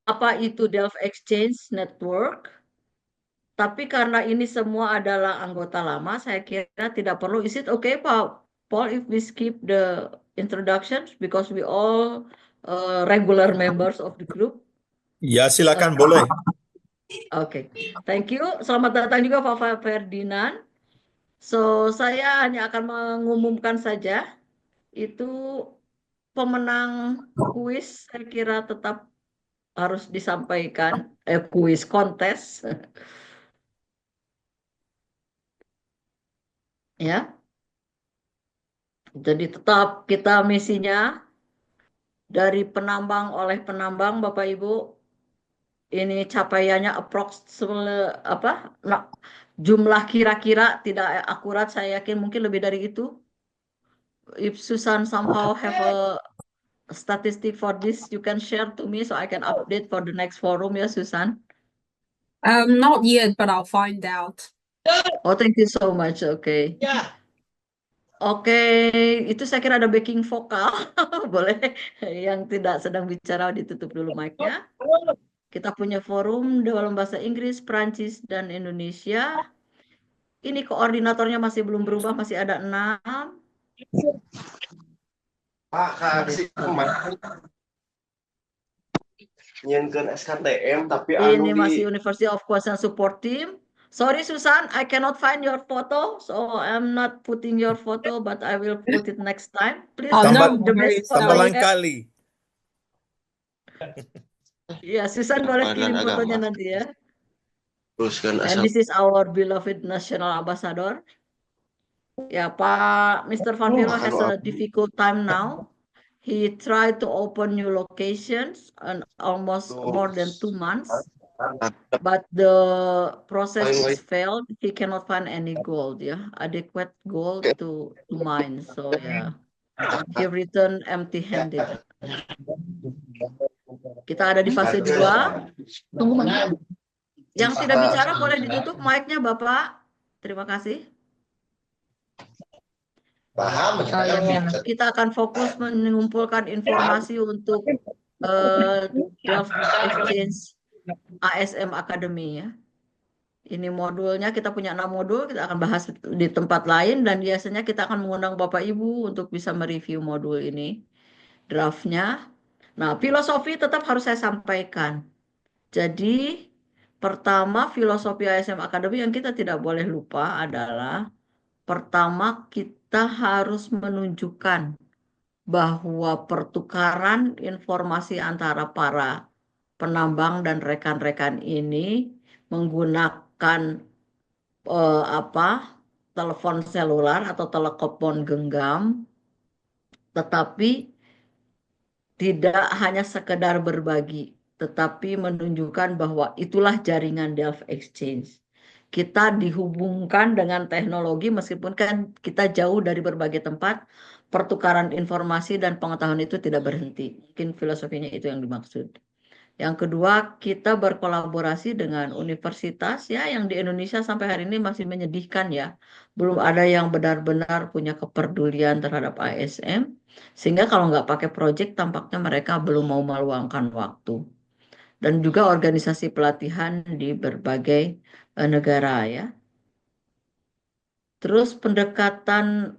apa itu Delft Exchange Network. Tapi karena ini semua adalah anggota lama, saya kira tidak perlu. Is it okay, Pak Paul, if we skip the introductions because we all regular members of the group? Ya, silakan Oke, boleh. Thank you. Selamat datang juga Pak Ferdinand. So, saya hanya akan mengumumkan saja, itu pemenang kuis saya kira tetap harus disampaikan, kuis kontes, ya. Jadi tetap kita misinya dari penambang oleh penambang, Bapak Ibu, ini capaiannya apa? Nah, jumlah kira-kira tidak akurat, saya yakin mungkin lebih dari itu. If Susan somehow have a statistic for this, you can share to me so I can update for the next forum, ya, Susan. Not yet, but I'll find out. Oh, thank you so much. Oke. Oke, itu saya kira ada backing vokal. Boleh yang tidak sedang bicara ditutup dulu mic-nya. Kita punya forum dalam bahasa Inggris, Prancis, dan Indonesia. Ini koordinatornya masih belum berubah, masih ada 6. Pak, kasih kemarin nyenkeun SKTM tapi anu Ini di masih University of Question Support Team. Sorry Susan, I cannot find your photo, so I'm not putting your photo, but I will put it next time. Please Oh, Tambah- no the best worries. Tambah photo lain you have. kali. Ya, Susan boleh kirim Badan fotonya Agama. nanti ya. teruskan And asal this is our beloved national ambassador. Ya, Pak Mr. Van Velo has a difficult time now. He tried to open new locations and almost more than 2 months, but the process is failed. He cannot find any gold, adequate gold to mine. So he returned empty-handed. Kita ada di fase 2. Yang tidak bicara boleh ditutup mic-nya, Bapak. Terima kasih. paham Kita akan fokus mengumpulkan informasi untuk Delft Exchange ASM Academy, ya. Ini modulnya, kita punya 6 modul, kita akan bahas di tempat lain, dan biasanya kita akan mengundang Bapak Ibu untuk bisa mereview modul ini, draftnya. Nah, filosofi tetap harus saya sampaikan. Jadi, pertama, filosofi ASM Academy yang kita tidak boleh lupa adalah, pertama kita harus menunjukkan bahwa pertukaran informasi antara para penambang dan rekan-rekan ini menggunakan telepon selular atau telepon genggam, tetapi tidak hanya sekedar berbagi, tetapi menunjukkan bahwa itulah jaringan Delft Exchange. Kita dihubungkan dengan teknologi meskipun kan kita jauh dari berbagai tempat, pertukaran informasi dan pengetahuan itu tidak berhenti. Mungkin filosofinya itu yang dimaksud. Yang kedua, kita berkolaborasi dengan universitas, ya, yang di Indonesia sampai hari ini masih menyedihkan, ya. Belum ada yang benar-benar punya kepedulian terhadap ASM. Sehingga kalau nggak pakai proyek, tampaknya mereka belum mau meluangkan waktu. Dan juga organisasi pelatihan di berbagai negara, ya. Terus pendekatan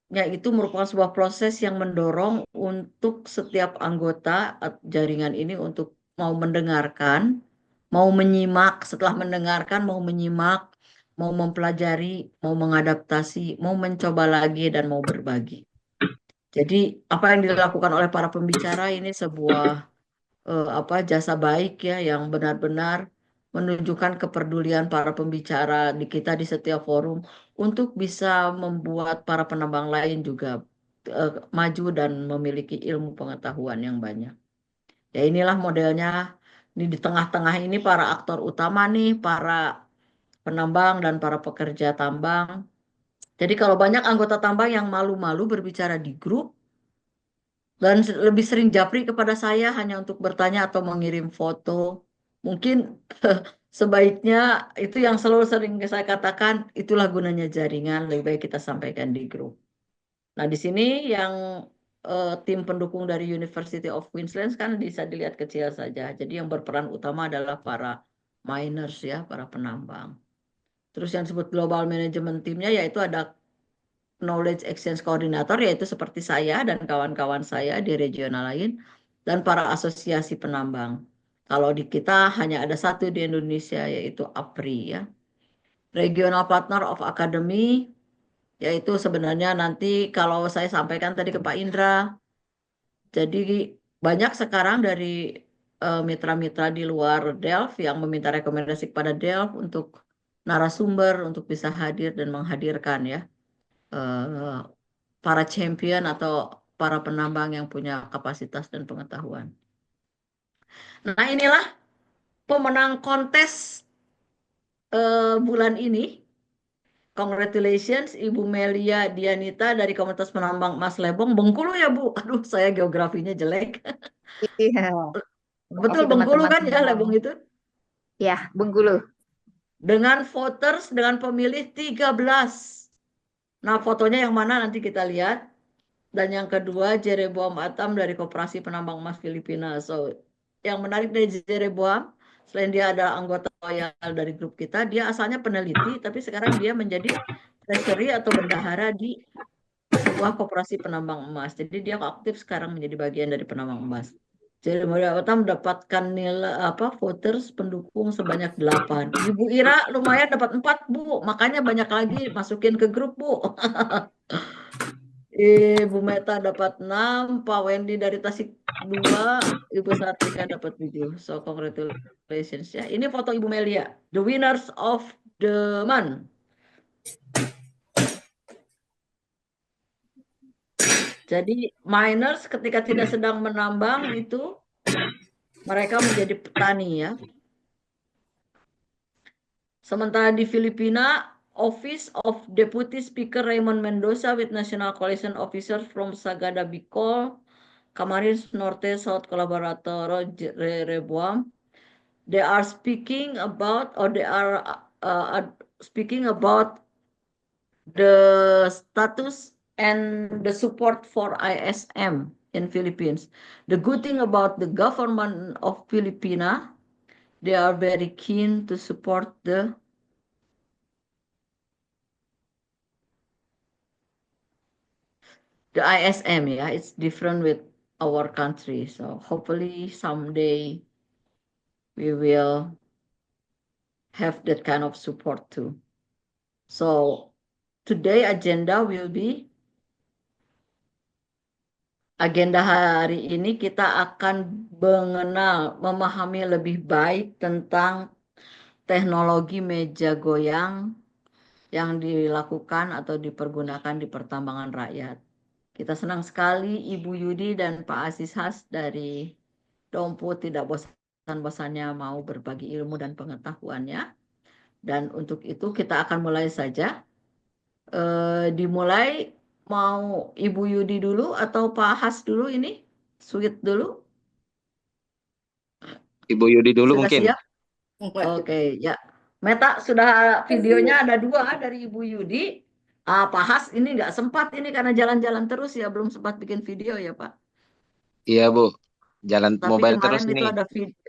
itu merupakan sebuah proses yang mendorong untuk setiap anggota jaringan ini untuk mau mendengarkan, mau menyimak, setelah mendengarkan mau menyimak, mau mempelajari, mau mengadaptasi, mau mencoba lagi, dan mau berbagi. Jadi apa yang dilakukan oleh para pembicara ini sebuah jasa baik, ya, yang benar-benar menunjukkan kepedulian para pembicara di kita di setiap forum untuk bisa membuat para penambang lain juga maju dan memiliki ilmu pengetahuan yang banyak. Ya, inilah modelnya. Di tengah-tengah ini para aktor utama nih, para penambang dan para pekerja tambang. Jadi kalau banyak anggota tambang yang malu-malu berbicara di grup, dan lebih sering japri kepada saya hanya untuk bertanya atau mengirim foto. Mungkin sebaiknya itu yang selalu sering saya katakan, itulah gunanya jaringan, lebih baik kita sampaikan di grup. Nah, di sini yang tim pendukung dari University of Queensland kan bisa dilihat kecil saja. Jadi yang berperan utama adalah para miners ya, para penambang. Terus yang disebut global management teamnya yaitu ada knowledge exchange coordinator yaitu seperti saya dan kawan-kawan saya di regional lain dan para asosiasi penambang. Kalau di kita hanya ada satu di Indonesia yaitu APRI ya. Regional Partner of Academy yaitu sebenarnya nanti kalau saya sampaikan tadi ke Pak Indra, jadi banyak sekarang dari mitra-mitra di luar Delft yang meminta rekomendasi kepada Delft untuk narasumber untuk bisa hadir dan menghadirkan ya eh, para champion atau para penambang yang punya kapasitas dan pengetahuan. Nah inilah pemenang kontes bulan ini. Congratulations Ibu Melia Dianita dari Komunitas Penambang Mas Lebong, Bengkulu ya Bu. Aduh saya geografinya jelek. Iya, Betul makasih Bengkulu teman-teman kan ya semua. Lebong itu? Ya, Bengkulu. Dengan voters, dengan pemilih 13. Nah fotonya yang mana nanti kita lihat. Dan yang kedua Jeroboam Atam dari Koperasi Penambang Emas Filipina. So yang menarik dari Jeroboam, selain dia adalah anggota loyal dari grup kita, dia asalnya peneliti, tapi sekarang dia menjadi treasury atau bendahara di sebuah koperasi penambang emas. Jadi dia aktif sekarang menjadi bagian dari penambang emas. Jadi Mata mendapatkan nilai apa voters pendukung sebanyak 8. Ibu Ira lumayan dapat 4 Bu, makanya banyak lagi masukin ke grup Bu. Ibu Meta dapat 6, Pak Wendy dari Tasik 2, Ibu Sartika dapat 7. So congratulations ya. Ini foto Ibu Melia, the winners of the month. Jadi miners ketika tidak sedang menambang itu mereka menjadi petani ya. Sementara di Filipina, Office of Deputy Speaker Raymond Mendoza with National Coalition Officers from Sagada Bicol, Camarines Norte, South Colaboratoro, Rebuam, they are speaking about or they are speaking about the status and the support for ISM in Philippines. The good thing about the government of Filipina, they are very keen to support the ISM. Yeah, it's different with our country. So hopefully someday we will have that kind of support too. So today agenda will be agenda hari ini kita akan mengenal, memahami lebih baik tentang teknologi meja goyang yang dilakukan atau dipergunakan di pertambangan rakyat. Kita senang sekali Ibu Yudi dan Pak Aziz Has dari Dompu tidak bosan-bosannya mau berbagi ilmu dan pengetahuannya. Dan untuk itu kita akan mulai saja. Dimulai mau Ibu Yudi dulu atau Pak Has dulu ini? Sweet dulu. Ibu Yudi dulu Sudah mungkin. siap? Oke, ya. Meta sudah videonya ada 2 dari Ibu Yudi. Pak Has ini nggak sempat ini karena jalan-jalan terus ya, belum sempat bikin video ya Pak. Iya Bu, jalan Tapi mobile terus kemarin ini. itu ada video,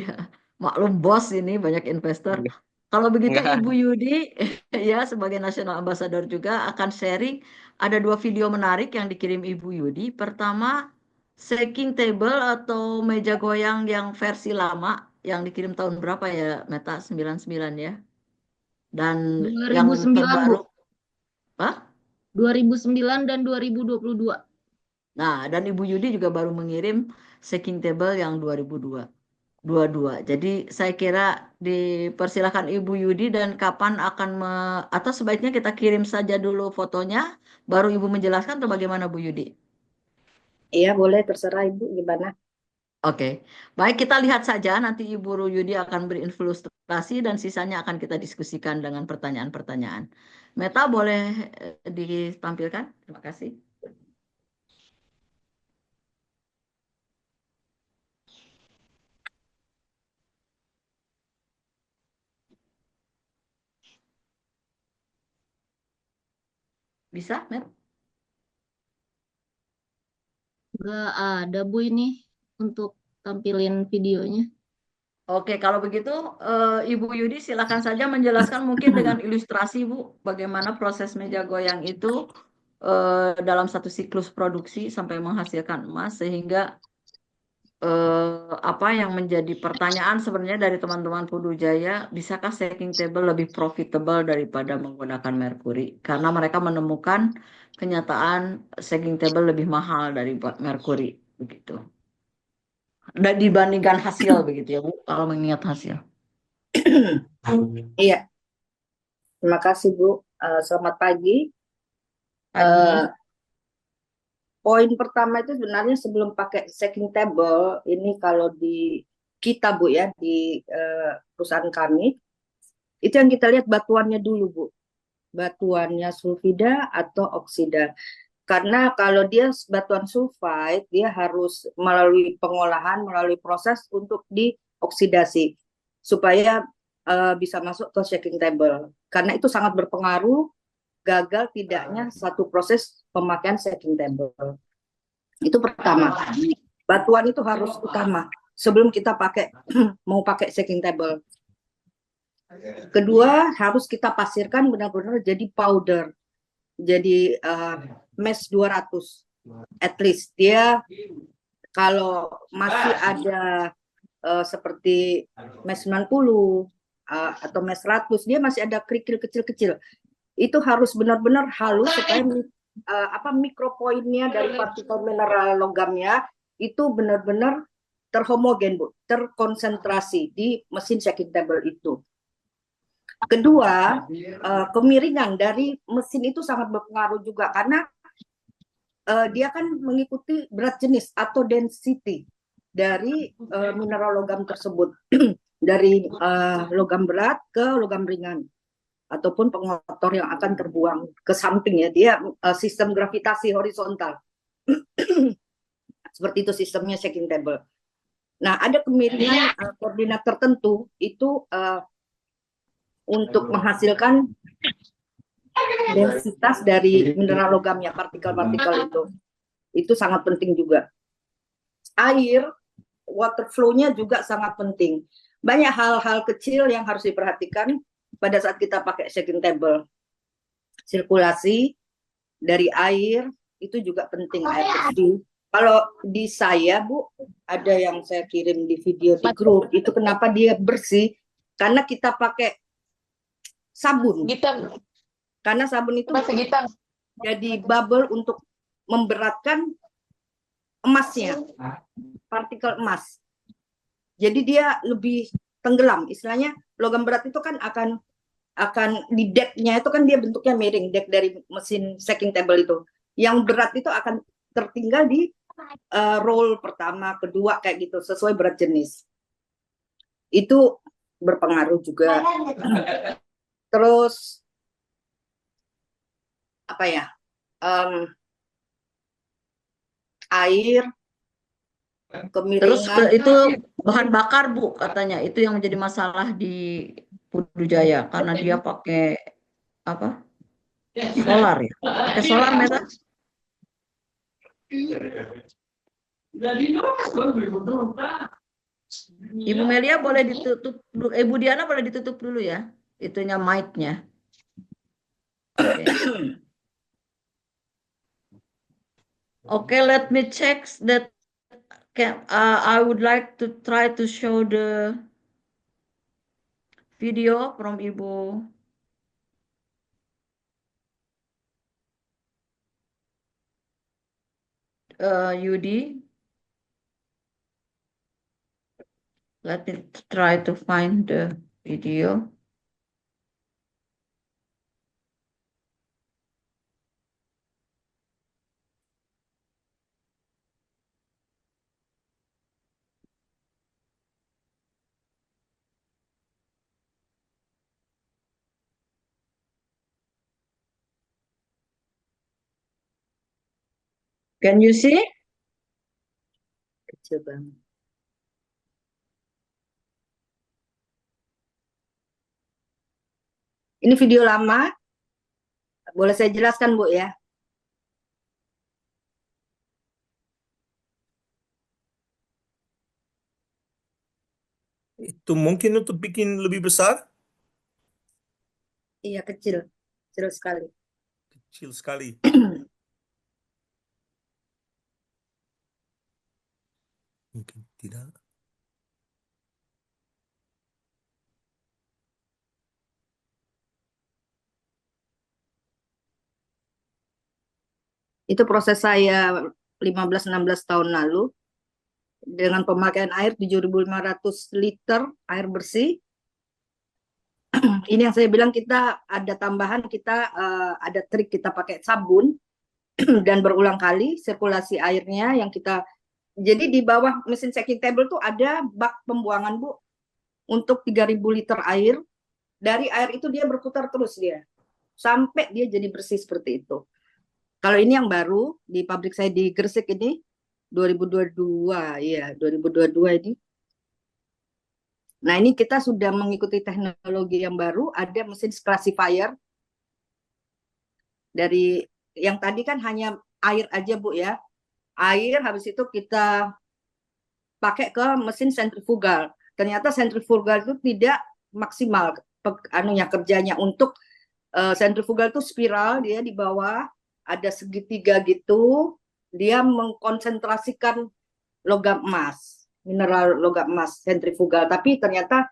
ya, maklum bos ini banyak investor. Kalau begitu Enggak. Ibu Yudi ya sebagai National Ambassador juga akan sharing ada 2 video menarik yang dikirim Ibu Yudi. Pertama, shaking table atau meja goyang yang versi lama yang dikirim tahun berapa ya? Meta 99 ya. Dan yang 2009 Bu, terbaru, Pak? 2009 dan 2022. Nah, dan Ibu Yudi juga baru mengirim shaking table yang 2002. 22. Jadi saya kira dipersilakan Ibu Yudi dan kapan akan atau sebaiknya kita kirim saja dulu fotonya, baru Ibu menjelaskan atau bagaimana Bu Yudi? Iya, boleh terserah Ibu gimana. Oke, baik kita lihat saja nanti Ibu Yudi akan berilustrasi dan sisanya akan kita diskusikan dengan pertanyaan-pertanyaan. Meta boleh ditampilkan? Terima kasih. Bisa, Met? Gak ada Bu ini untuk tampilin videonya. Oke, kalau begitu Ibu Yudi silakan saja menjelaskan mungkin dengan ilustrasi Bu, bagaimana proses meja goyang itu dalam satu siklus produksi sampai menghasilkan emas, sehingga apa yang menjadi pertanyaan sebenarnya dari teman-teman Pudu Jaya, bisakah stacking table lebih profitable daripada menggunakan merkuri? Karena mereka menemukan kenyataan stacking table lebih mahal dari merkuri, begitu. Dan dibandingkan hasil begitu ya Bu, kalau mengingat hasil. Iya, terima kasih Bu. Selamat pagi. Pagi. Poin pertama itu sebenarnya sebelum pakai stacking table, ini kalau di kita Bu ya, di perusahaan kami, itu yang kita lihat batuannya dulu Bu. Batuannya sulfida atau oksida. Karena kalau dia batuan sulfide, dia harus melalui pengolahan, melalui proses untuk dioksidasi supaya bisa masuk ke shaking table. Karena itu sangat berpengaruh gagal tidaknya satu proses pemakaian shaking table. Itu pertama. Batuan itu harus utama sebelum kita mau pakai shaking table. Kedua, harus kita pasirkan benar-benar jadi powder. Jadi mesh 200 at least. Dia kalau masih ada seperti mesh 90 atau mesh 100, dia masih ada kerikil kecil-kecil. Itu harus benar-benar halus supaya mikropoinnya dari partikel mineral logamnya itu benar-benar terhomogen Bu, terkonsentrasi di mesin shaking table itu. Kedua, kemiringan dari mesin itu sangat berpengaruh juga karena dia kan mengikuti berat jenis atau density dari mineral logam tersebut dari logam berat ke logam ringan ataupun pengotor yang akan terbuang ke samping ya, dia sistem gravitasi horizontal. Seperti itu sistemnya shaking table. Nah, ada kemiringan koordinat tertentu itu untuk menghasilkan densitas dari mineral logamnya, partikel-partikel itu sangat penting juga. Air, water flow-nya juga sangat penting. Banyak hal-hal kecil yang harus diperhatikan pada saat kita pakai shaking table. Sirkulasi dari air itu juga penting, air bersih. Kalau di saya Bu, ada yang saya kirim di video di grup, itu kenapa dia bersih? Karena kita pakai sabun. Karena sabun itu jadi bubble untuk memberatkan emasnya, partikel emas. Jadi dia lebih tenggelam. Istilahnya logam berat itu kan akan di decknya itu kan dia bentuknya miring, deck dari mesin shaking table itu. Yang berat itu akan tertinggal di roll pertama, kedua kayak gitu sesuai berat jenis. Itu berpengaruh juga. Terus apa ya? Air, Terus kemiringan. itu bahan bakar Bu katanya, itu yang menjadi masalah di Pudu Jaya karena dia pakai apa? Solar ya. Pakai solar Meta. Ibu Melia boleh ditutup dulu, Ibu Diana boleh ditutup dulu ya, itunya mic-nya. Okay, let me check that. I would like to try to show the video from Ibu Yudi. Let me try to find the video. Can you see? Kecil banget. Ini video lama. Boleh saya jelaskan Bu ya? itu mungkin untuk bikin lebih besar? Iya, kecil sekali. Kecil sekali. Mungkin tidak. Itu proses saya 15-16 tahun lalu dengan pemakaian air 7.500 liter air bersih. Ini yang saya bilang, kita ada tambahan, kita ada trik, kita pakai sabun dan berulang kali sirkulasi airnya yang kita. Jadi di bawah mesin shaking table tuh ada bak pembuangan, Bu, untuk 3.000 liter air. Dari air itu dia berputar terus dia sampai dia jadi bersih seperti itu. Kalau ini yang baru di pabrik saya di Gresik ini 2022, ya 2022 ini. Nah, ini kita sudah mengikuti teknologi yang baru, ada mesin classifier. Dari yang tadi kan hanya air aja, Bu, ya. Air, habis itu kita pakai ke mesin sentrifugal. Ternyata sentrifugal itu tidak maksimal kerjanya. Untuk sentrifugal itu spiral, dia di bawah ada segitiga gitu, dia mengkonsentrasikan logam emas, mineral logam emas sentrifugal, tapi ternyata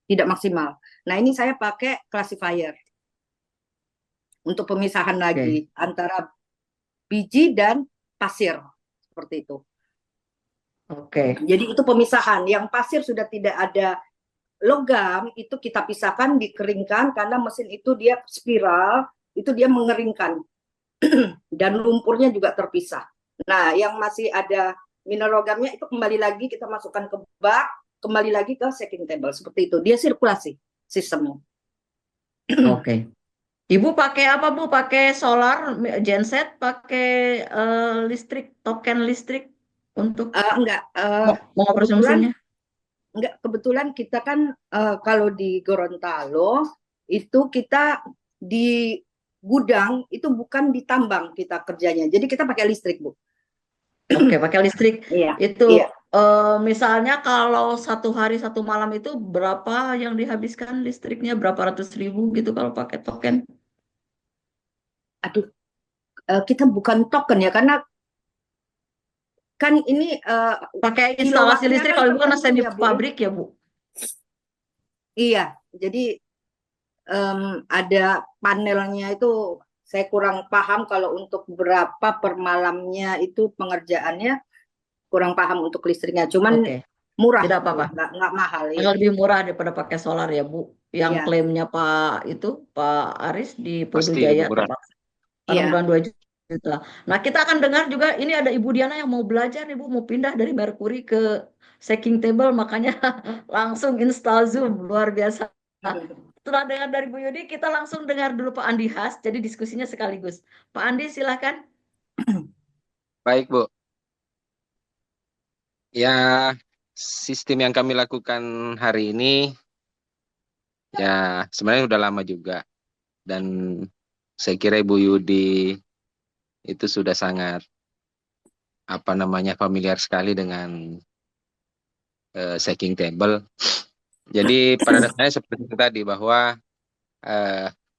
tidak maksimal. Nah, ini saya pakai classifier untuk pemisahan lagi antara biji dan pasir, seperti itu. Jadi itu pemisahan. Yang pasir sudah tidak ada logam, itu kita pisahkan, dikeringkan, karena mesin itu dia spiral, itu dia mengeringkan dan lumpurnya juga terpisah. Nah, yang masih ada mineral logamnya itu kembali lagi kita masukkan ke bak, kembali lagi ke shaking table, seperti itu. Dia sirkulasi sistemnya. Ibu pakai apa, Bu? Pakai solar, genset, pakai listrik, token listrik untuk mengoperasi mesinnya? Enggak, kebetulan kita kan kalau di Gorontalo itu kita di gudang itu bukan di tambang kita kerjanya, jadi kita pakai listrik, Bu. Pakai listrik. Iya. Itu misalnya kalau 1 hari 1 malam itu berapa yang dihabiskan listriknya? Berapa ratus ribu gitu kalau pakai token? Aduh, kita bukan token ya, karena kan ini pakai instalasi listrik kan kalau bukan di ya, Bu, pabrik ya, Bu? Iya, jadi ada panelnya itu saya kurang paham kalau untuk berapa per malamnya itu pengerjaannya, kurang paham untuk listriknya. Cuman murah, tidak apa-apa, nggak mahal. Ya. Lebih murah daripada pakai solar ya, Bu. Yang Iya. klaimnya Pak Aris di Pasti Produjaya lebih murah. bulan 2 juta. Nah, kita akan dengar juga ini ada Ibu Diana yang mau belajar nih, Bu, mau pindah dari Mercury ke shaking table, makanya langsung install Zoom, luar biasa. Setelah dengar dari Bu Yudi, kita langsung dengar dulu Pak Andi Has, jadi diskusinya sekaligus. Pak Andi, silakan. Baik, Bu. Ya, sistem yang kami lakukan hari ini ya sebenarnya udah lama juga, dan saya kira Ibu Yudi itu sudah sangat familiar sekali dengan shaking table. Jadi pada dasarnya seperti itu tadi, bahwa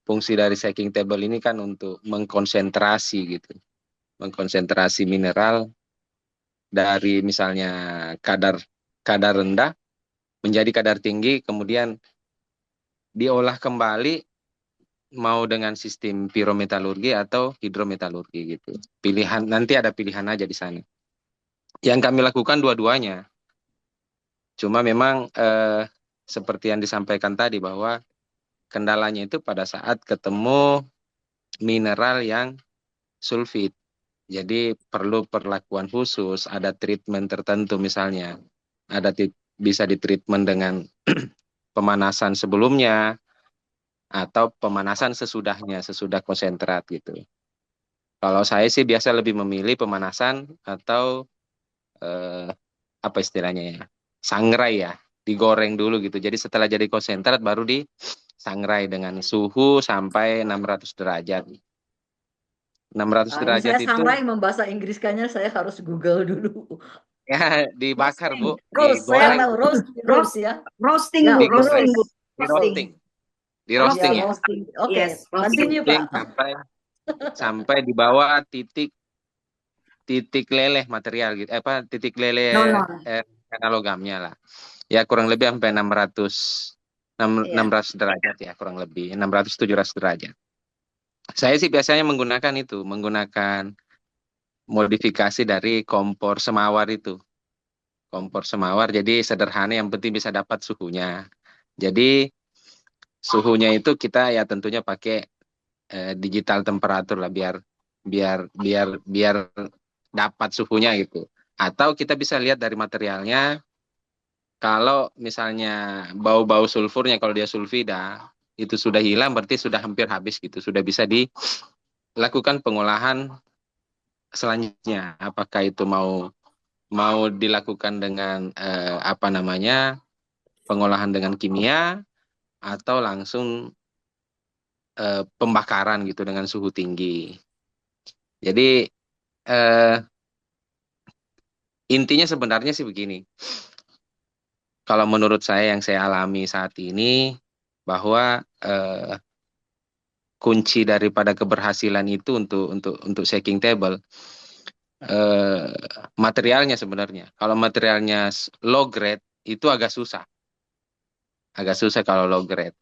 fungsi dari shaking table ini kan untuk mengkonsentrasi mineral dari misalnya kadar rendah menjadi kadar tinggi, kemudian diolah kembali mau dengan sistem pirometalurgi atau hidrometalurgi gitu. Nanti ada pilihan aja di sana. Yang kami lakukan dua-duanya. Cuma memang seperti yang disampaikan tadi, bahwa kendalanya itu pada saat ketemu mineral yang sulfit. Jadi perlu perlakuan khusus, ada treatment tertentu misalnya. Bisa ditreatment dengan pemanasan sebelumnya atau pemanasan sesudah konsentrat gitu. Kalau saya sih biasa lebih memilih pemanasan atau apa istilahnya ya, sangrai ya, digoreng dulu gitu. Jadi setelah jadi konsentrat baru disangrai dengan suhu sampai 600 derajat. 600 derajat saya itu sangrai, membahasa Inggriskannya saya harus Google dulu. Ya, dibakar, Bu. Roast, saya Digoreng. tahu roast, roast ya. Roasting, Ya, Bu, Digoreng. roasting, Bu. Di Roasting. roasting. Di Ya, roasting ya. roasting. Oke, Yes, roasting. continue Roasting Pak. sampai di bawah titik leleh material gitu. Titik leleh No, no. karena logamnya lah. Ya kurang lebih sampai 600 Iya. derajat ya, kurang lebih 600-700 derajat. Saya sih biasanya menggunakan modifikasi dari kompor semawar itu. Kompor semawar jadi sederhana, yang penting bisa dapat suhunya. Jadi suhunya itu kita ya tentunya pakai digital temperatur lah, biar dapat suhunya gitu. Atau kita bisa lihat dari materialnya, kalau misalnya bau-bau sulfurnya, kalau dia sulfida itu sudah hilang, berarti sudah hampir habis gitu, sudah bisa dilakukan pengolahan selanjutnya. Apakah itu mau dilakukan dengan pengolahan dengan kimia, atau langsung pembakaran gitu dengan suhu tinggi. Jadi intinya sebenarnya sih begini. Kalau menurut saya yang saya alami saat ini, bahwa kunci daripada keberhasilan itu untuk shaking table, materialnya sebenarnya. Kalau materialnya low grade itu agak susah kalau low grade.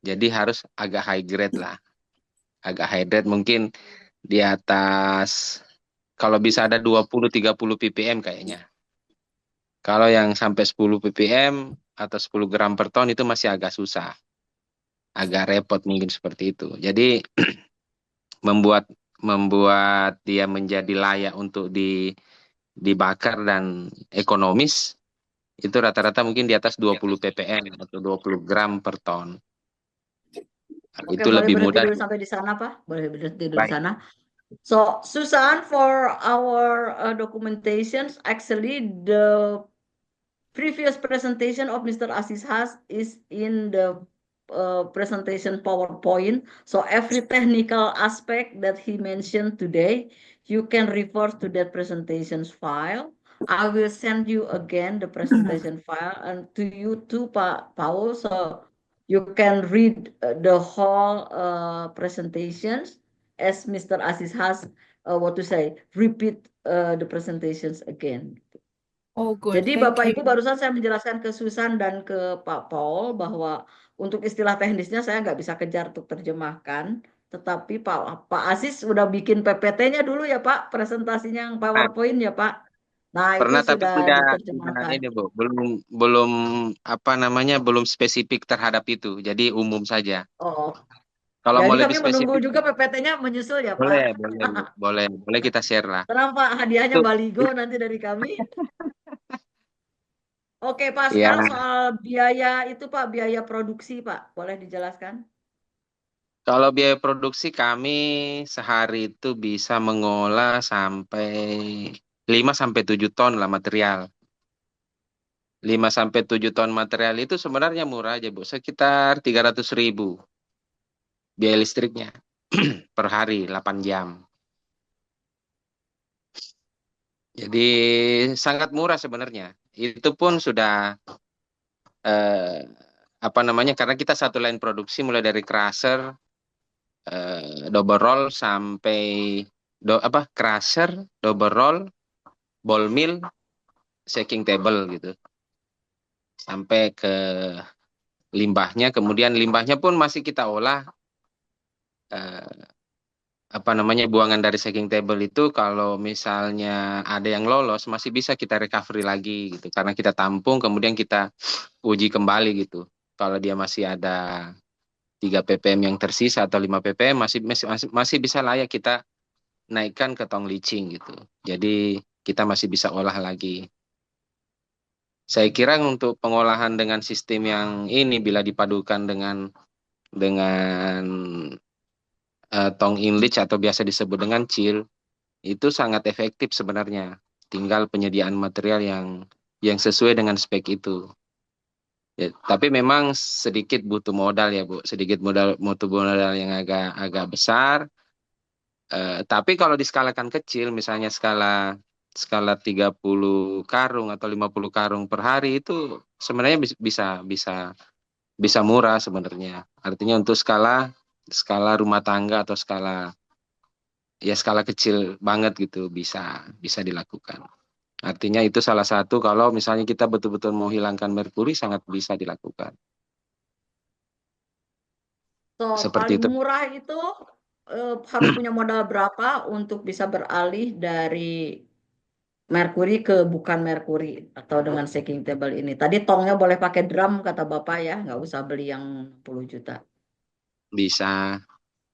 Jadi harus agak high grade lah. Agak high grade mungkin di atas, kalau bisa ada 20-30 ppm kayaknya. Kalau yang sampai 10 ppm atau 10 gram per ton itu masih agak susah. Agak repot mungkin seperti itu. Jadi membuat dia menjadi layak untuk dibakar dan ekonomis, itu rata-rata mungkin di atas 20 ppm atau 20 gram per ton. Oke, Itu boleh lebih berhenti mudah. dulu sampai di sana, Pak. Boleh berhenti dulu di Baik. sana. So, Susan, for our documentations, actually the previous presentation of Mr. Aziz Has is in the presentation PowerPoint. So every technical aspect that he mentioned today, you can refer to that presentations file. I will send you again the presentation file and to you too, Pak Paul, so you can read the whole presentations as Mr. Aziz has repeat the presentations again. Oh, good. Jadi Thank Bapak you. Ibu barusan saya menjelaskan ke Susan dan ke Pak Paul bahwa untuk istilah teknisnya saya nggak bisa kejar untuk terjemahkan. Tetapi Pak Aziz udah bikin PPT-nya dulu ya Pak, presentasinya yang PowerPoint ya Pak. Nah itu Pernah, tapi sudah tidak diterjemahkan. ini, Bu. Belum spesifik terhadap itu. Jadi umum saja. Oh, Kalau jadi mau kami lebih menunggu spesifik, juga PPT-nya menyusul ya boleh, Pak. boleh kita share lah. Tenang Pak, hadiahnya Itu, baligo nanti dari kami. Oke Pak, ya, sekarang soal biaya itu Pak, biaya produksi Pak, boleh dijelaskan? kalau biaya produksi kami sehari itu bisa mengolah sampai 5-7 ton lah material. 5-7 ton material itu sebenarnya murah aja, Bu. Sekitar 300.000 biaya listriknya per hari 8 jam. Jadi sangat murah sebenarnya. Itu pun sudah karena kita satu line produksi mulai dari crusher, double roll sampai crusher, double roll, ball mill, shaking table gitu. Sampai ke limbahnya, kemudian limbahnya pun masih kita olah. Buangan dari shaking table itu kalau misalnya ada yang lolos masih bisa kita recovery lagi gitu, karena kita tampung kemudian kita uji kembali gitu. Kalau dia masih ada 3 ppm yang tersisa atau 5 ppm masih bisa layak kita naikkan ke tong leaching gitu. Jadi kita masih bisa olah lagi. Saya kira untuk pengolahan dengan sistem yang ini, bila dipadukan dengan tong in-leach atau biasa disebut dengan chill, itu sangat efektif sebenarnya. Tinggal penyediaan material yang sesuai dengan spek itu. Ya, tapi memang sedikit butuh modal ya, Bu. Sedikit butuh modal yang agak besar. Tapi kalau diskalakan kecil, misalnya skala skala 30 karung atau 50 karung per hari itu sebenarnya bisa murah sebenarnya. Artinya untuk skala rumah tangga atau skala kecil banget gitu bisa dilakukan. Artinya itu salah satu kalau misalnya kita betul-betul mau hilangkan merkuri sangat bisa dilakukan. So, Seperti paling itu. murah itu harus punya modal berapa untuk bisa beralih dari merkuri ke bukan merkuri atau dengan shaking table ini. Tadi tongnya boleh pakai drum kata Bapak ya, nggak usah beli yang 10 juta. Bisa.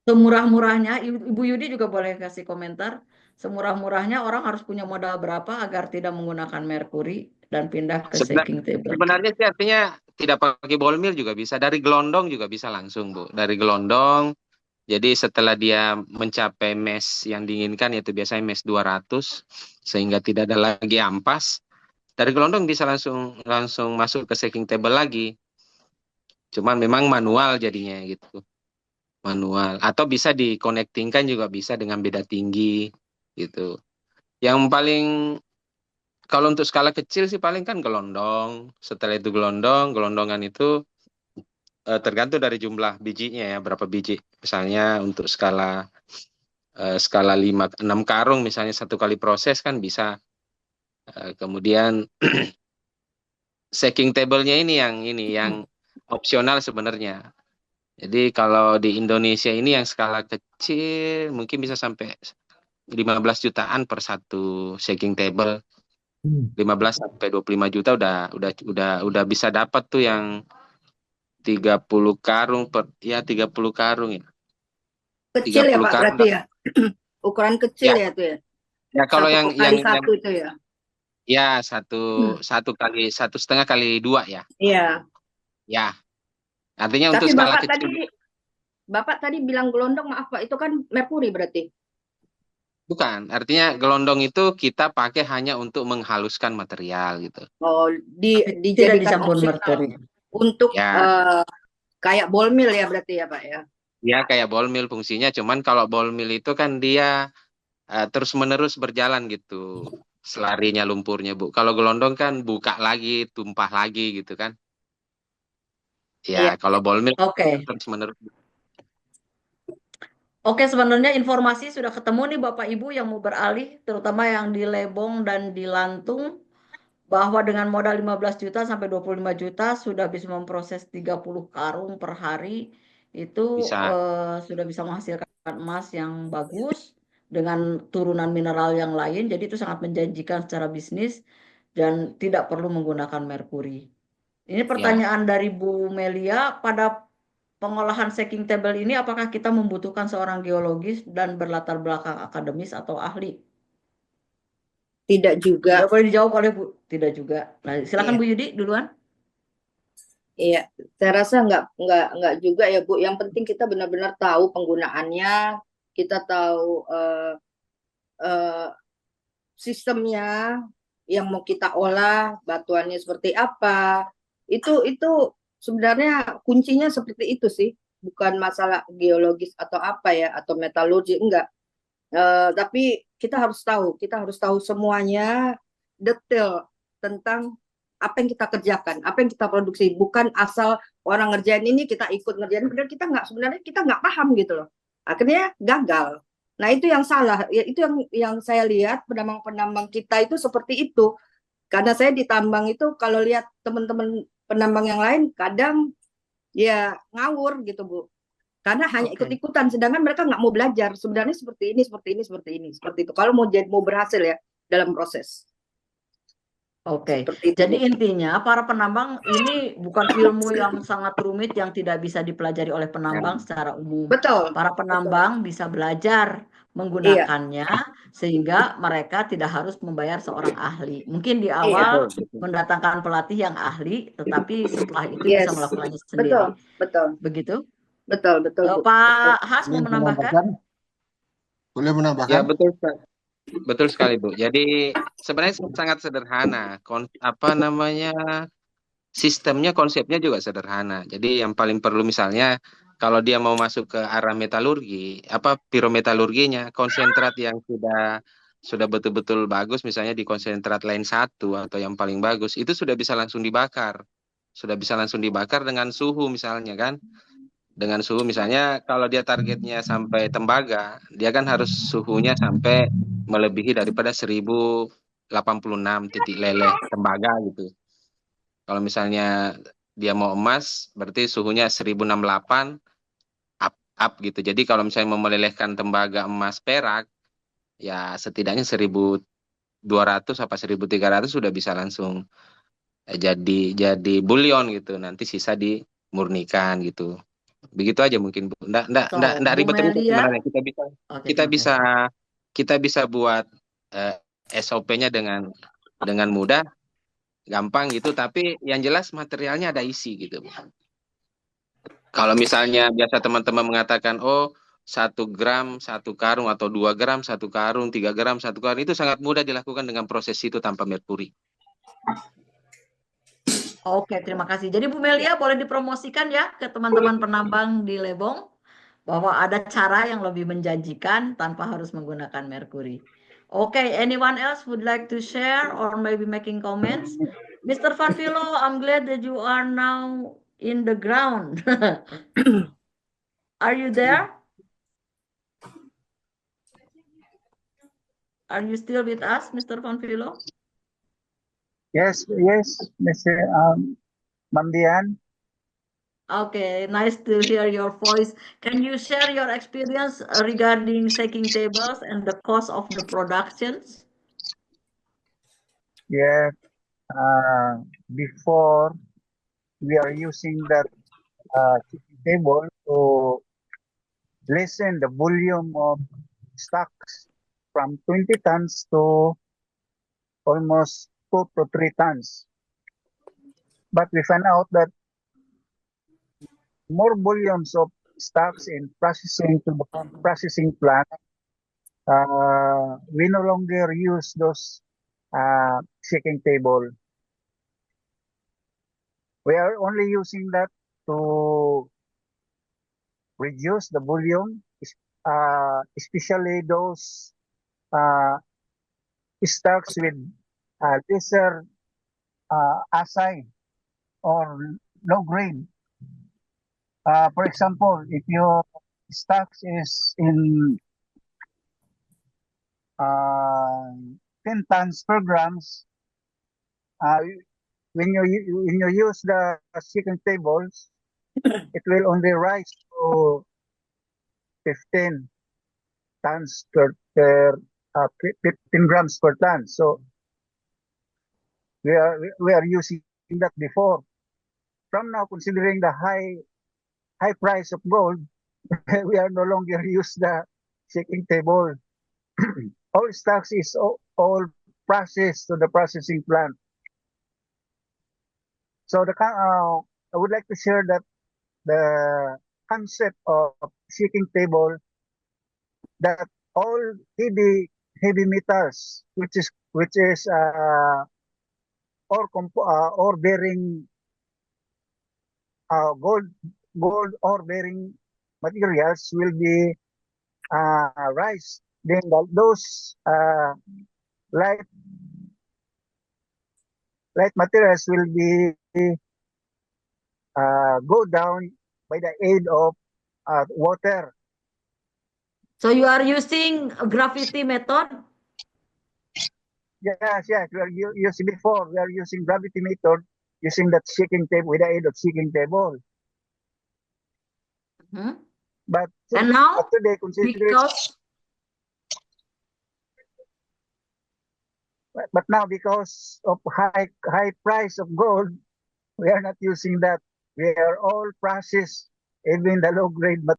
Semurah-murahnya, Ibu Yudi juga boleh kasih komentar. Semurah-murahnya orang harus punya modal berapa agar tidak menggunakan merkuri dan pindah ke shaking table. Sebenarnya sih artinya tidak pakai ball mill juga bisa. Dari gelondong juga bisa langsung, Bu. Dari gelondong, jadi setelah dia mencapai mesh yang diinginkan, yaitu biasanya mesh 200, sehingga tidak ada lagi ampas, dari gelondong bisa langsung masuk ke shaking table lagi. Cuman memang manual jadinya gitu. Manual. Atau bisa di-connectingkan juga bisa dengan beda tinggi gitu. Yang paling kalau untuk skala kecil sih paling kan gelondong. Setelah itu gelondongan itu tergantung dari jumlah bijinya ya, berapa biji. Misalnya untuk skala 5-6 karung misalnya satu kali proses kan bisa. Kemudian shaking table-nya ini yang opsional sebenarnya. Jadi kalau di Indonesia ini yang skala kecil mungkin bisa sampai 15 jutaan per satu shaking table. 15 sampai 25 juta udah bisa dapat tuh yang 30 karung 30 karung ya. Kecil ya 30 Pak karung. berarti ya. Ukuran kecil ya tuh ya. Ya kalau Satu kali satu itu ya. ya satu setengah kali 2 ya. Iya. Ya. Artinya untuk Tapi skala kecil. Bapak tadi bilang gelondong, maaf Pak, itu kan merkuri berarti. Bukan, artinya gelondong itu kita pakai hanya untuk menghaluskan material gitu. Oh, Tidak dijadikan dicampur opsional merkuri. untuk Ya. kayak ball mill ya berarti ya Pak ya. Ya kayak ball mill fungsinya, cuman kalau ball mill itu kan dia terus-menerus berjalan gitu. Selarinya lumpurnya, Bu. Kalau gelondong kan buka lagi, tumpah lagi gitu kan. Ya, Iya. kalau ball mill Oke. terus-menerus. Oke, sebenarnya informasi sudah ketemu nih Bapak Ibu yang mau beralih, terutama yang di Lebong dan di Lantung, bahwa dengan modal 15 juta sampai 25 juta sudah bisa memproses 30 karung per hari, itu Bisa. sudah bisa menghasilkan emas yang bagus dengan turunan mineral yang lain, jadi itu sangat menjanjikan secara bisnis dan tidak perlu menggunakan merkuri. Ini pertanyaan dari Bu Melia, pada pengolahan shaking table ini apakah kita membutuhkan seorang geologis dan berlatar belakang akademis atau ahli? Tidak juga. Tidak boleh dijawab oleh Bu. Tidak juga. Nah, silakan Iya. Bu Yudi duluan. Iya, saya rasa nggak juga ya Bu. Yang penting kita benar-benar tahu penggunaannya, kita tahu sistemnya yang mau kita olah, batuannya seperti apa. Itu sebenarnya kuncinya seperti itu sih, bukan masalah geologis atau apa ya, atau metalurgi enggak. Tapi kita harus tahu semuanya detail tentang apa yang kita kerjakan, apa yang kita produksi, bukan asal orang ngerjain ini kita ikut ngerjain, padahal sebenarnya kita nggak paham gitu loh, akhirnya gagal. Nah itu yang salah, ya, itu yang saya lihat penambang-penambang kita itu seperti itu, karena saya di tambang itu kalau lihat teman-teman penambang yang lain kadang ya ngawur gitu Bu, karena hanya ikut-ikutan, sedangkan mereka nggak mau belajar sebenarnya seperti ini seperti itu kalau mau berhasil ya dalam proses. Oke, jadi intinya para penambang ini bukan ilmu yang sangat rumit yang tidak bisa dipelajari oleh penambang secara umum. Betul. Para penambang bisa belajar menggunakannya sehingga mereka tidak harus membayar seorang ahli. Mungkin di awal mendatangkan pelatih yang ahli, tetapi setelah itu bisa melakukannya sendiri. Betul. Begitu? Betul. Pak Has mau menambahkan? Boleh menambahkan? Ya betul sekali Bu. Jadi sebenarnya sangat sederhana. Sistemnya, konsepnya juga sederhana. Jadi yang paling perlu misalnya kalau dia mau masuk ke arah metalurgi, pirometalurginya, konsentrat yang sudah betul-betul bagus, misalnya di konsentrat lain 1 atau yang paling bagus, itu sudah bisa langsung dibakar. Sudah bisa langsung dibakar dengan suhu misalnya kan. Dengan suhu misalnya kalau dia targetnya sampai tembaga, dia kan harus suhunya sampai melebihi daripada 1086 titik leleh tembaga gitu. Kalau misalnya dia mau emas, berarti suhunya 1068 up gitu. Jadi kalau misalnya mau melelehkan tembaga emas perak, ya setidaknya 1200 apa 1300 sudah bisa langsung jadi bullion gitu. Nanti sisa dimurnikan gitu. Begitu aja mungkin Bu. Nggak So, Bu ribet-ribet Melia, sebenarnya. oke, Kita terima bisa kasih. kita bisa buat SOP-nya dengan mudah, gampang gitu, tapi yang jelas materialnya ada isi gitu. Kalau misalnya biasa teman-teman mengatakan, oh 1 gram 1 karung atau 2 gram 1 karung, 3 gram 1 karung, itu sangat mudah dilakukan dengan proses itu tanpa merkuri. Oke, terima kasih. Jadi Bu Melia boleh dipromosikan ya ke teman-teman penambang di Lebong bahwa ada cara yang lebih menjanjikan tanpa harus menggunakan merkuri. Oke, anyone else would like to share or maybe making comments? Mr. Van Vilo, I'm glad that you are now in the ground. Are you there? Are you still with us, Mr. Van Vilo? Yes, Mr. Mandian. Okay, nice to hear your voice. Can you share your experience regarding shaking tables and the cost of the productions? Yes, before we are using that shipping table to lessen the volume of stocks from 20 tons to almost 2 to 3 tons. But we found out that more volumes of stocks in processing to the processing plant, we no longer use those shaking table. We are only using that to reduce the volume, especially those stocks with lesser assay or low grade. For example, if your stocks is in 10 tons per grams, when you use the shaking tables, it will only rise to 15 tons per 15 grams per ton. So we are using that before. From now, considering the high price of gold, we are no longer use the shaking table. All stocks is all processed to the processing plant. So I would like to share that the concept of shaking table, that all heavy metals, which is ore bearing gold ore bearing materials will be rise. Then those light materials will be go down by the aid of water. So you are using a gravity method? Yes. We are using before. We are using gravity method, using that shaking table with the aid of shaking table. Hmm? But And now, today, considering but now because of high price of gold, we are not using that. We are all processed, even the low grade. But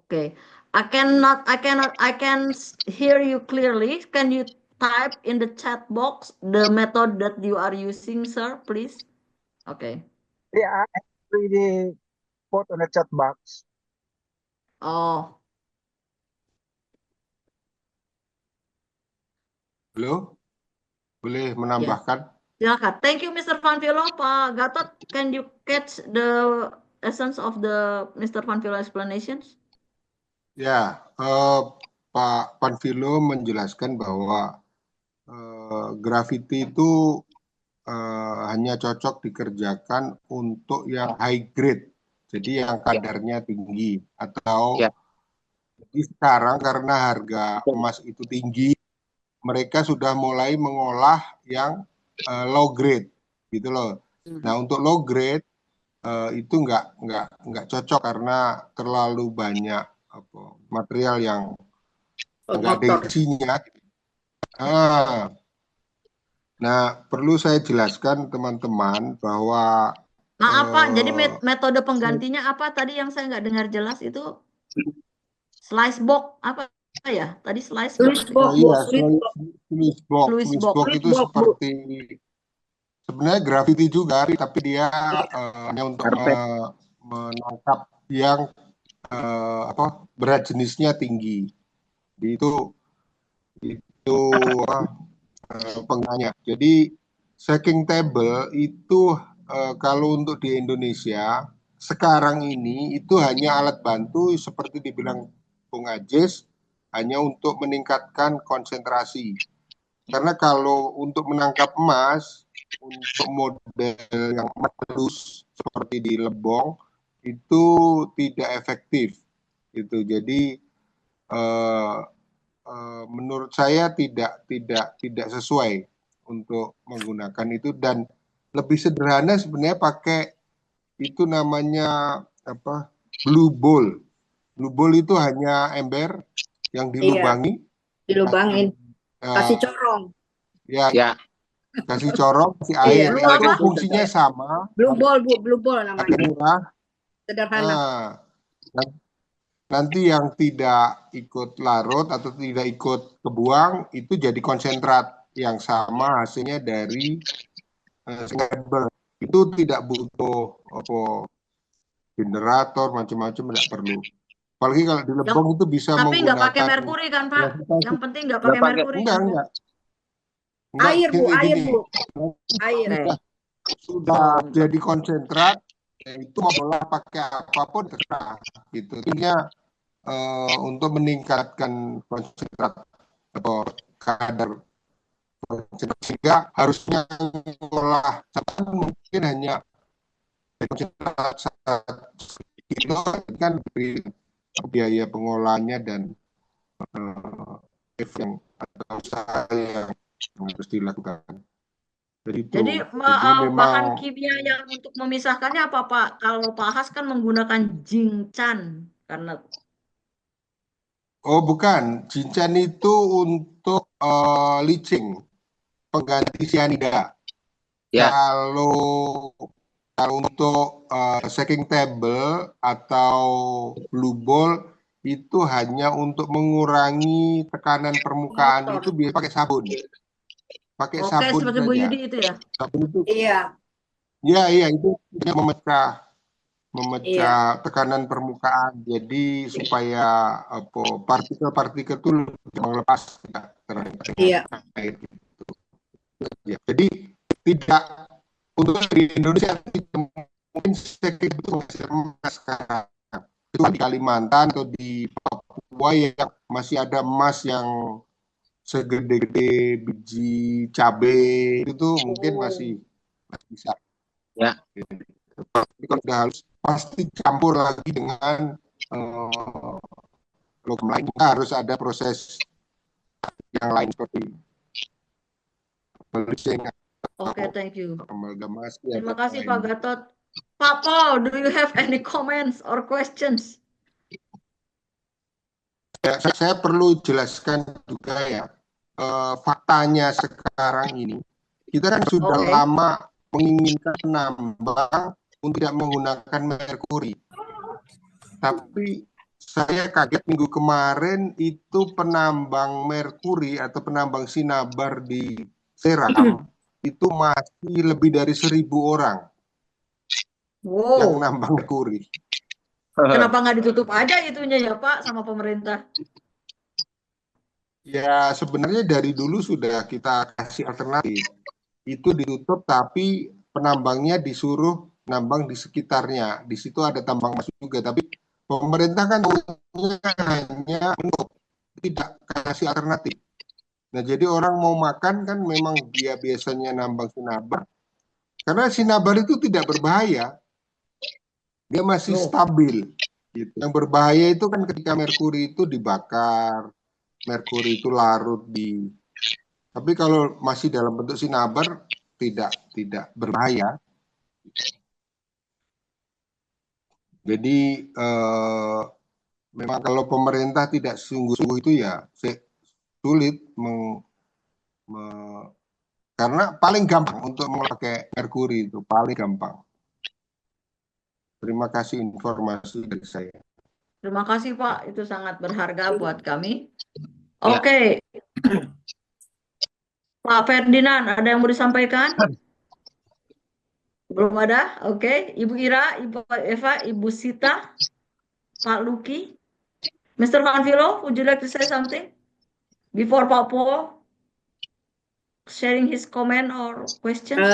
okay, I can hear you clearly. Can you type in the chat box the method that you are using, sir, please? Okay. yeah, I already put on the chat box. Oh, Halo, boleh menambahkan? silakan. Thank you, Mr. Van Vilo. Pak Gatot, can you catch the essence of the Mr. Van Vilo explanations? Ya, Pak Panfilo menjelaskan bahwa graffiti itu hanya cocok dikerjakan untuk yang high grade, jadi yang kadarnya tinggi. Atau Ya. jadi sekarang karena harga emas itu tinggi, mereka sudah mulai mengolah yang low grade, gitu loh. Nah, untuk low grade itu nggak cocok karena terlalu banyak material yang nggak ada Motor. isinya. Nah, perlu saya jelaskan teman-teman bahwa Apa? Jadi metode penggantinya apa tadi yang saya nggak dengar jelas itu? Slice box apa ya? Tadi slice box. Fluice box itu box, Bu. seperti sebenarnya graffiti juga, tapi dia hanya untuk menangkap yang berat jenisnya tinggi. Jadi itu penggunanya. Jadi stacking table itu kalau untuk di Indonesia sekarang ini itu hanya alat bantu seperti dibilang Bung Ajis, hanya untuk meningkatkan konsentrasi. Karena kalau untuk menangkap emas, untuk model yang halus seperti di Lebong itu tidak efektif. Gitu. Jadi menurut saya tidak sesuai untuk menggunakan itu, dan lebih sederhana sebenarnya pakai itu namanya apa, blue ball. Blue ball itu hanya ember yang dilubangi, Dilubangin, kasih corong. ya, Ya. kasih corong, kasih air. Blue Itu apa? fungsinya sama. Blue ball, Bu, blue ball Harga namanya. murah. Sederhana. Nanti yang tidak ikut larut atau tidak ikut kebuang itu jadi konsentrat yang sama hasilnya dari scrabble. Itu tidak butuh generator macam-macam, tidak perlu. Apalagi kalau di Lebong itu bisa Tapi nggak pakai menggunakan merkuri kan, Pak? Yang penting nggak Nggak pakai pakai. merkuri. enggak. Air, Bu, air, Gini. Bu. Air. Sudah jadi konsentrat, itu mau olah pakai apapun terserah. Gitu. Intinya untuk meningkatkan konsentrat atau kadar konsentrat, sehingga harusnya olah mungkin hanya konsentrat 1 kilo kan biaya pengolahannya dan yang atau usaha yang harus dilakukan. Jadi memang bahan kimia yang untuk memisahkannya apa, Pak? Kalau Pak Has kan menggunakan jinchan karena bukan, jinchan itu untuk leaching, pengganti cyanida. Ya. Kalau untuk stacking table atau blue ball itu hanya untuk mengurangi tekanan permukaan. Motor. Itu biasa pakai sabun. Pakai Oke, sabun seperti Bu saja. Yudi itu ya? Sabun itu. Iya. Iya, itu memecah tekanan permukaan. Jadi supaya partikel-partikel itu lebih melepas terhadap Iya. air. Ya, jadi tidak untuk di Indonesia mungkin stacking itu masih emas sekarang. Itu di Kalimantan atau di Papua yang masih ada emas yang segede-gede biji cabai itu mungkin masih bisa. Ya. Tapi kalau udah halus pasti campur lagi dengan logam lain. Harus ada proses yang lain seperti bleaching. Oke, thank you. Amalgamasi. Terima kasih Pak Gatot. Pak Paul, do you have any comments or questions? Ya, saya perlu jelaskan juga ya, faktanya sekarang ini kita kan sudah lama menginginkan penambang untuk tidak menggunakan merkuri, tapi saya kaget minggu kemarin itu penambang merkuri atau penambang sinabar di Seram itu masih lebih dari 1.000 orang yang nambang merkuri. Kenapa nggak ditutup aja itunya ya Pak sama pemerintah? Ya sebenarnya dari dulu sudah kita kasih alternatif. Itu ditutup tapi penambangnya disuruh nambang di sekitarnya. Di situ ada tambang emas juga. Tapi pemerintah kan hanya menutup, tidak kasih alternatif. Nah, jadi orang mau makan kan memang dia biasanya nambang sinabar, karena sinabar itu tidak berbahaya, dia masih stabil. Gitu. Yang berbahaya itu kan ketika merkuri itu dibakar, merkuri itu larut di. Tapi kalau masih dalam bentuk sinabar tidak berbahaya. Jadi memang kalau pemerintah tidak sungguh-sungguh itu ya sulit karena paling gampang untuk memakai merkuri itu paling gampang. Terima kasih informasi dari saya. Terima kasih Pak, itu sangat berharga buat kami. Ya. Oke. Pak Ferdinand, ada yang mau disampaikan? Belum ada? Oke. Ibu Ira, Ibu Eva, Ibu Sita, Pak Luki. Mr. Van Vilo, would you like to say something? Before Pak Paul sharing his comment or questions?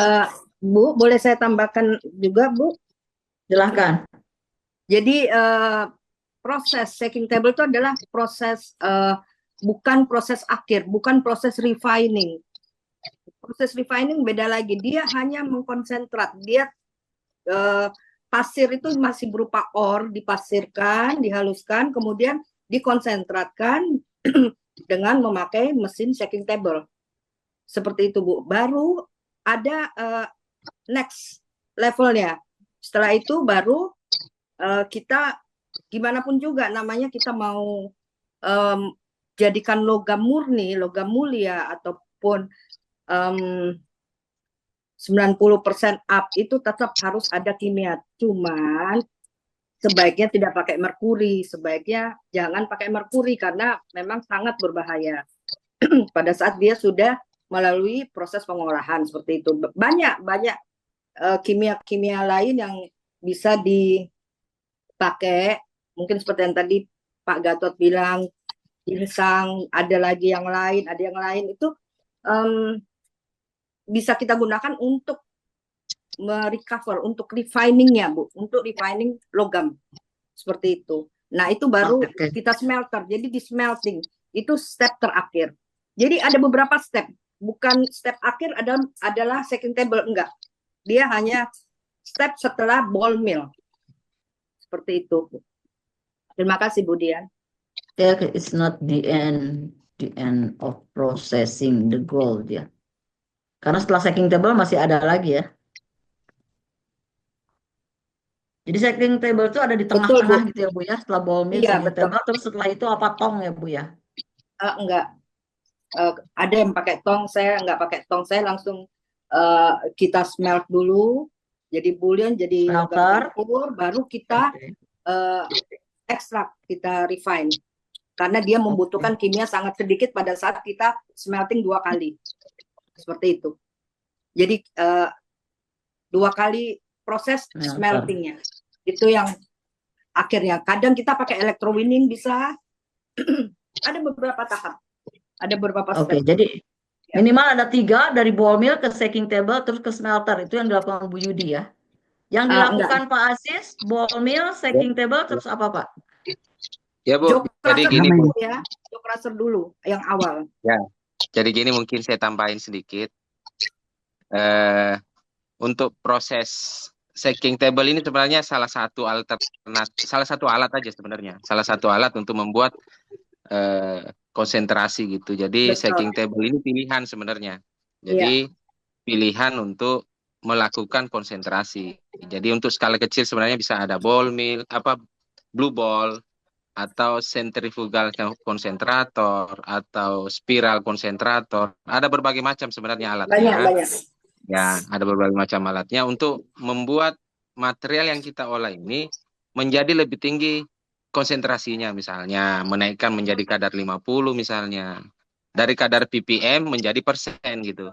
Bu, boleh saya tambahkan juga, Bu? Silahkan. Jadi proses shaking table itu adalah proses bukan proses akhir, bukan proses refining. Proses refining beda lagi. Dia hanya mengkonsentrat. Dia pasir itu masih berupa ore, dipasirkan, dihaluskan, kemudian dikonsentratkan dengan memakai mesin shaking table. Seperti itu, Bu. Baru ada next levelnya. Setelah itu baru kita gimana pun juga namanya kita mau jadikan logam murni, logam mulia ataupun 90% up itu tetap harus ada kimia. Cuman sebaiknya tidak pakai merkuri, sebaiknya jangan pakai merkuri karena memang sangat berbahaya pada saat dia sudah melalui proses pengolahan seperti itu. Banyak kimia-kimia lain yang bisa dipakai, mungkin seperti yang tadi Pak Gatot bilang, ginseng, ada lagi yang lain, itu bisa kita gunakan untuk merecover, untuk refiningnya, Bu, untuk refining logam seperti itu. Nah, itu baru kita smelter. Jadi di smelting itu step terakhir. Jadi ada beberapa step, bukan step akhir adalah shaking table, enggak. Dia hanya step setelah ball mill. Seperti itu. Terima kasih, Bu Dian. It's not the end of processing the gold ya. Karena setelah shaking table masih ada lagi ya. Jadi shaking table itu ada di tengah-tengah gitu ya Bu ya, setelah ball mill, Iya, shaking table, terus setelah itu apa tong ya Bu ya? Enggak. Ada yang pakai tong, saya enggak pakai tong, saya langsung kita smelt dulu, jadi bullion, jadi logam tempur, baru kita ekstrak, kita refine. Karena dia membutuhkan kimia sangat sedikit pada saat kita smelting 2 kali. Seperti itu. Jadi 2 kali proses smeltingnya. Itu yang akhirnya. Kadang kita pakai electrowinning bisa. Ada beberapa tahap. Ada beberapa step. Oke, jadi minimal ada 3 dari ball mill ke shaking table terus ke smelter. Itu yang dilakukan Bu Yudi ya. Yang dilakukan Pak Aziz, ball mill, shaking table, terus apa Pak? Ya Bu, jadi gini Bu. Ya, jok crusher dulu yang awal. Ya, jadi gini mungkin saya tambahin sedikit. Untuk proses shaking table ini sebenarnya salah satu alat aja sebenarnya. Salah satu alat untuk membuat konsentrasi gitu. Jadi shaking table ini pilihan sebenarnya. Jadi pilihan untuk melakukan konsentrasi. Jadi untuk skala kecil sebenarnya bisa ada ball mill, blue ball, atau centrifugal konsentrator, atau spiral konsentrator. Ada berbagai macam sebenarnya alatnya. Banyak. Ya, ada berbagai macam alatnya untuk membuat material yang kita olah ini menjadi lebih tinggi konsentrasinya, misalnya menaikkan menjadi kadar 50 misalnya. Dari kadar ppm menjadi persen gitu.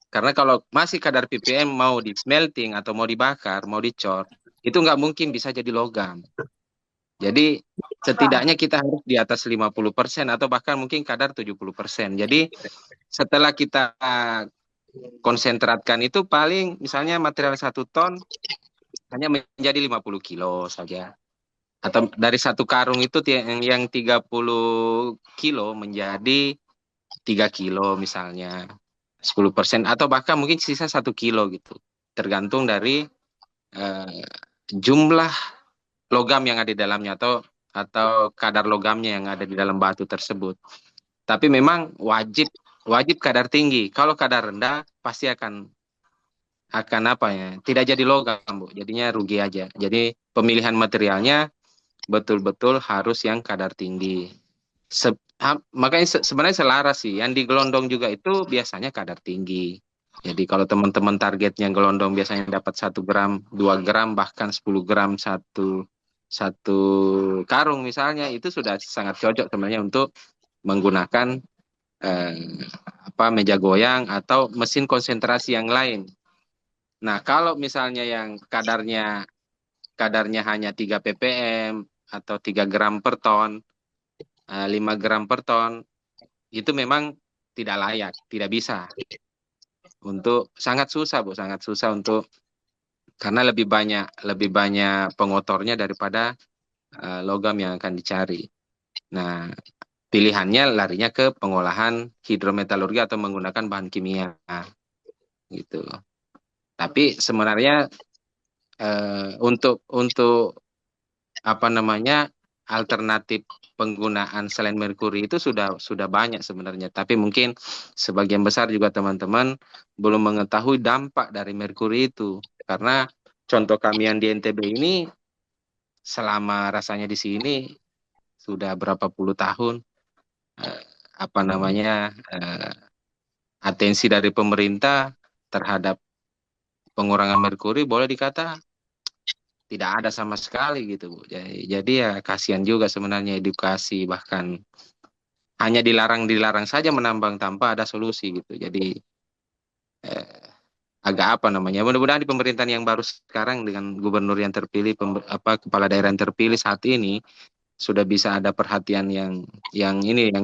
Karena kalau masih kadar ppm mau di smelting atau mau dibakar, mau dicor, itu nggak mungkin bisa jadi logam. Jadi setidaknya kita harus di atas 50% atau bahkan mungkin kadar 70%. Jadi setelah kita konsentratkan itu paling misalnya material 1 ton hanya menjadi 50 kilo saja. Atau dari satu karung itu yang 30 kilo menjadi 3 kilo misalnya, 10%, atau bahkan mungkin sisa 1 kilo gitu. Tergantung dari jumlah logam yang ada di dalamnya atau kadar logamnya yang ada di dalam batu tersebut. Tapi memang wajib kadar tinggi. Kalau kadar rendah pasti akan apa ya? Tidak jadi logam, Bu. Jadinya rugi aja. Jadi pemilihan materialnya betul-betul harus yang kadar tinggi. Makanya sebenarnya selaras sih. Yang digelondong juga itu biasanya kadar tinggi. Jadi kalau teman-teman targetnya gelondong biasanya dapat 1 gram, 2 gram, bahkan 10 gram satu karung misalnya, itu sudah sangat cocok sebenarnya untuk menggunakan meja goyang atau mesin konsentrasi yang lain. Nah, kalau misalnya yang kadarnya hanya 3 ppm atau 3 gram per ton, 5 gram per ton, itu memang tidak layak, tidak bisa. Sangat susah, Bu, sangat susah karena lebih banyak pengotornya daripada logam yang akan dicari. Nah, pilihannya larinya ke pengolahan hidrometalurgi atau menggunakan bahan kimia gitu. Tapi sebenarnya untuk alternatif penggunaan selain merkuri itu sudah banyak sebenarnya. Tapi mungkin sebagian besar juga teman-teman belum mengetahui dampak dari merkuri itu. Karena contoh kami yang di NTB ini selama rasanya di sini sudah berapa puluh tahun atensi dari pemerintah terhadap pengurangan merkuri boleh dikata tidak ada sama sekali gitu, Bu. Jadi ya kasihan juga sebenarnya edukasi, bahkan hanya dilarang saja menambang tanpa ada solusi gitu. Jadi agak mudah-mudahan di pemerintahan yang baru sekarang dengan gubernur yang terpilih, kepala daerah yang terpilih saat ini sudah bisa ada perhatian yang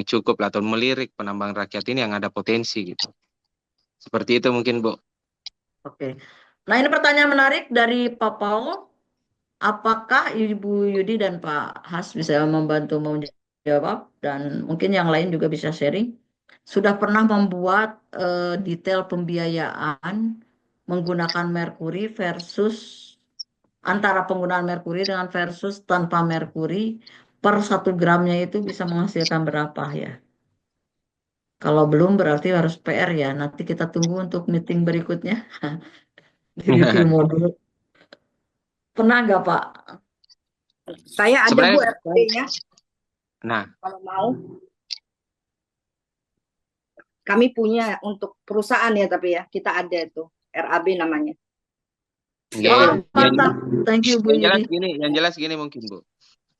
cukup atau melirik penambang rakyat ini yang ada potensi gitu. Seperti itu mungkin, Bu. Oke. Nah, ini pertanyaan menarik dari Pak Paul. Apakah Ibu Yudi dan Pak Has bisa membantu menjawab, dan mungkin yang lain juga bisa sharing? Sudah pernah membuat detail pembiayaan menggunakan merkuri versus antara penggunaan merkuri dengan versus tanpa merkuri, per 1 gramnya itu bisa menghasilkan berapa ya? Kalau belum berarti harus PR ya. Nanti kita tunggu untuk meeting berikutnya di review modul. Pernah nggak, Pak? Saya ada, Bu, Sebenarnya- RAB-nya. Nah, Kalau mau. Kami punya untuk perusahaan ya, tapi ya kita ada itu RAB namanya. Wah, mantap. Thank you, Bu Yudi. Yang jelas gini mungkin, Bu.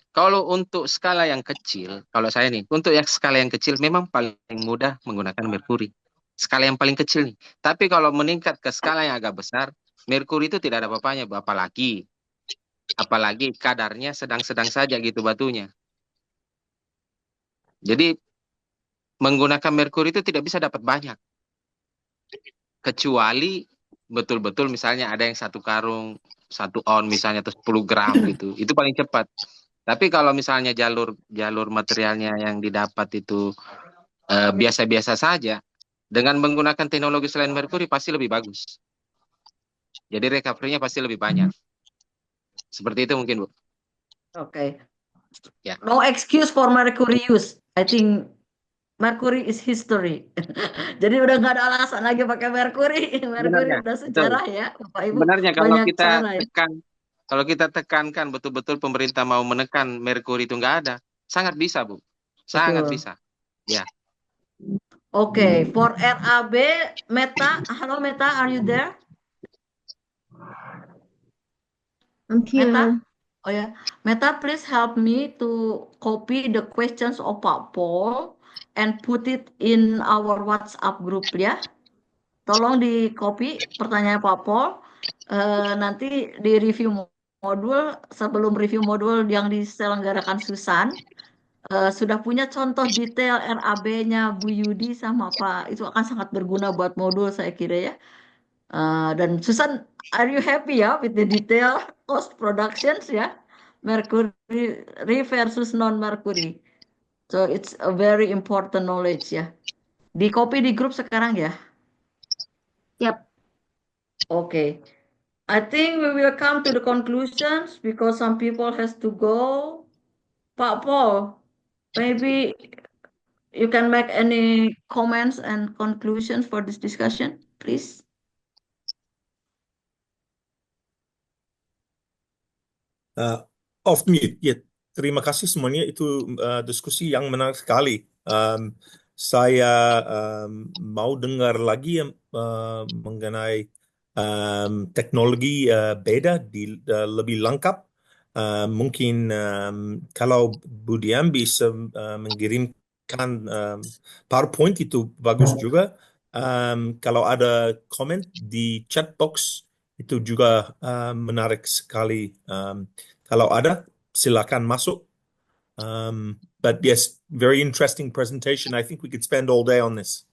Kalau untuk skala yang kecil, kalau saya nih, untuk yang skala yang kecil memang paling mudah menggunakan merkuri. Skala yang paling kecil nih. Tapi kalau meningkat ke skala yang agak besar, merkuri itu tidak ada apa-apanya, Bu. Apalagi kadarnya sedang-sedang saja gitu batunya. Jadi menggunakan merkuri itu tidak bisa dapat banyak. Kecuali betul-betul misalnya ada yang 1 karung, 1 on misalnya, atau 10 gram gitu. Itu paling cepat. Tapi kalau misalnya jalur materialnya yang didapat itu biasa-biasa saja, dengan menggunakan teknologi selain merkuri pasti lebih bagus. Jadi recovery-nya pasti lebih banyak. Seperti itu mungkin, Bu. Oke. Ya. No excuse for mercury use. I think mercury is history. Jadi udah nggak ada alasan lagi pakai mercury. Mercury Sebenarnya, udah sejarah ya, Bapak Ibu. Sebenarnya kalau Banyak kita tekankan betul-betul pemerintah mau menekan merkuri itu nggak ada, sangat bisa, Bu. Sangat Betul. bisa. Ya. Oke, for RAB, Meta. Halo Meta, are you there? I'm here. Meta? Oh ya, Meta, please help me to copy the questions of Pak Paul and put it in our WhatsApp group ya. Tolong di copy pertanyaan Pak Paul. Nanti di review modul, sebelum review modul yang diselenggarakan Susan, sudah punya contoh detail RAB-nya Bu Yudi sama Pak. Itu akan sangat berguna buat modul saya kira ya. Dan Susan, are you happy ya with the detail cost productions ya? mercury versus non-mercury. So it's a very important knowledge ya. Di copy di grup sekarang ya. Siap. Okay. I think we will come to the conclusions because some people has to go. Pak Paul, maybe you can make any comments and conclusions for this discussion, please. Off mute. Ya, terima kasih semuanya. Itu diskusi yang menarik sekali. Saya mau dengar lagi mengenai teknologi beda lebih lengkap. Mungkin kalau Budiam bisa mengirimkan PowerPoint itu bagus juga. Kalau ada komen di chat box itu juga menarik sekali. Kalau ada, silakan masuk. But yes, very interesting presentation. I think we could spend all day on this.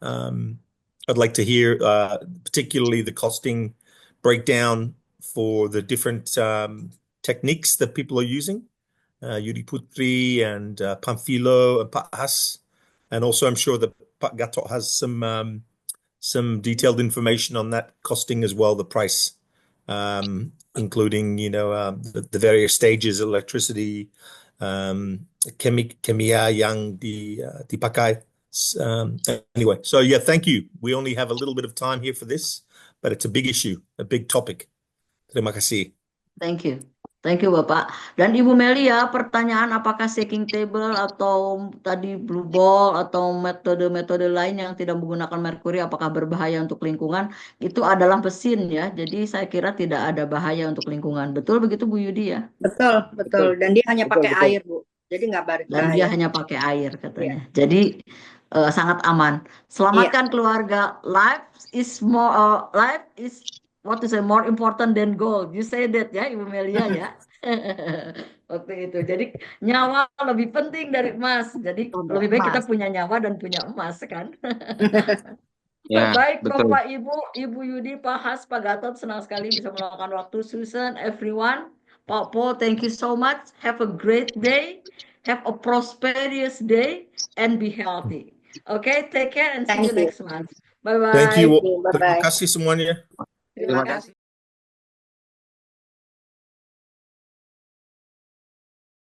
I'd like to hear particularly the costing breakdown for the different techniques that people are using. Yudi Putri and Pamphilo and Pak Has. And also I'm sure that Pak Gatot has some detailed information on that costing as well, the price, including, the various stages, electricity, kimia yang dipakai. Anyway, so yeah, thank you. We only have a little bit of time here for this, but it's a big issue, a big topic. Terima kasih. Thank you. Thank you, Bapak. Dan Ibu Melia, pertanyaan apakah shaking table atau tadi blue ball atau metode-metode lain yang tidak menggunakan merkuri apakah berbahaya untuk lingkungan? Itu adalah mesin ya. Jadi saya kira tidak ada bahaya untuk lingkungan. Betul begitu Bu Yudi ya? Betul. Dan dia hanya pakai Betul. air, Bu. Jadi nggak Dan berbahaya. dia hanya pakai air katanya. Jadi sangat aman. Selamatkan keluarga. Life is more more important than gold. You say that ya, Ibu Melia ya. Waktu itu. Jadi nyawa lebih penting dari emas. Jadi lebih baik kita punya nyawa dan punya emas kan. Ya, Baik betul. Bapak Ibu Yudi, Pak Has, Pak Gatot, senang sekali bisa meluangkan waktu. Susan, everyone, Pak Paul, thank you so much. Have a great day. Have a prosperous day and be healthy. Okay, take care and see you Thank you. next month. Bye bye. Thank you. Bye-bye. Terima kasih semuanya. Terima kasih.